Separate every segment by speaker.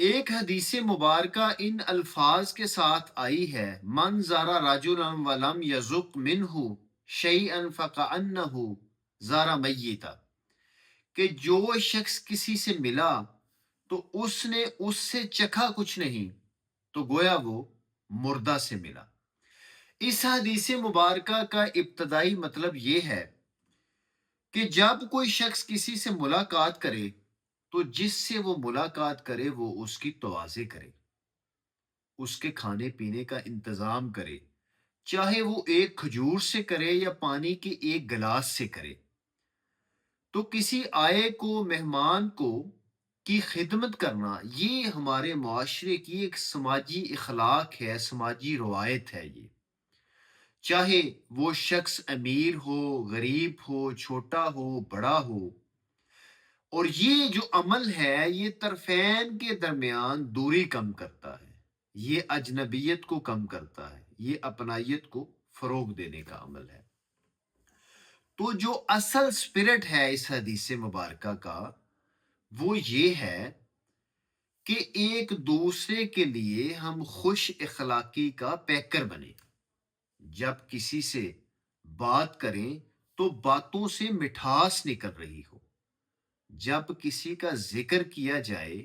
Speaker 1: ایک حدیث مبارکہ ان الفاظ کے ساتھ آئی ہے: من زارا رجلا ولم یذق منہ شیئا فکأنہ زارا میتا، کہ جو شخص کسی سے ملا تو اس نے اس سے چکھا کچھ نہیں تو گویا وہ مردہ سے ملا۔ اس حدیث مبارکہ کا ابتدائی مطلب یہ ہے کہ جب کوئی شخص کسی سے ملاقات کرے تو جس سے وہ ملاقات کرے وہ اس کی توازے کرے، اس کے کھانے پینے کا انتظام کرے، چاہے وہ ایک کھجور سے کرے یا پانی کے ایک گلاس سے کرے۔ تو کسی آئے کو، مہمان کو کی خدمت کرنا یہ ہمارے معاشرے کی ایک سماجی اخلاق ہے، سماجی روایت ہے۔ یہ چاہے وہ شخص امیر ہو، غریب ہو، چھوٹا ہو، بڑا ہو، اور یہ جو عمل ہے یہ طرفین کے درمیان دوری کم کرتا ہے، یہ اجنبیت کو کم کرتا ہے، یہ اپنائیت کو فروغ دینے کا عمل ہے۔ تو جو اصل اسپرٹ ہے اس حدیث مبارکہ کا وہ یہ ہے کہ ایک دوسرے کے لیے ہم خوش اخلاقی کا پیکر بنیں۔ جب کسی سے بات کریں تو باتوں سے مٹھاس نکل رہی ہو، جب کسی کا ذکر کیا جائے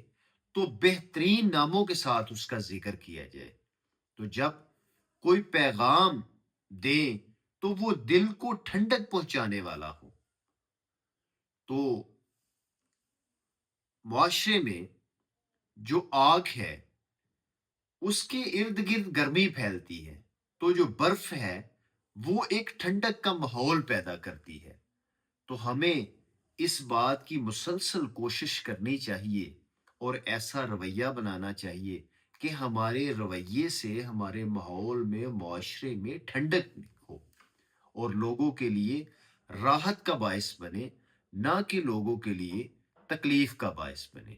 Speaker 1: تو بہترین ناموں کے ساتھ اس کا ذکر کیا جائے، تو جب کوئی پیغام دیں تو وہ دل کو ٹھنڈک پہنچانے والا ہو۔ تو معاشرے میں جو آگ ہے اس کے ارد گرد گرمی پھیلتی ہے، تو جو برف ہے وہ ایک ٹھنڈک کا ماحول پیدا کرتی ہے۔ تو ہمیں اس بات کی مسلسل کوشش کرنی چاہیے اور ایسا رویہ بنانا چاہیے کہ ہمارے رویے سے ہمارے ماحول میں، معاشرے میں ٹھنڈک ہو اور لوگوں کے لیے راحت کا باعث بنے، نہ کہ لوگوں کے لیے تکلیف کا باعث بنے۔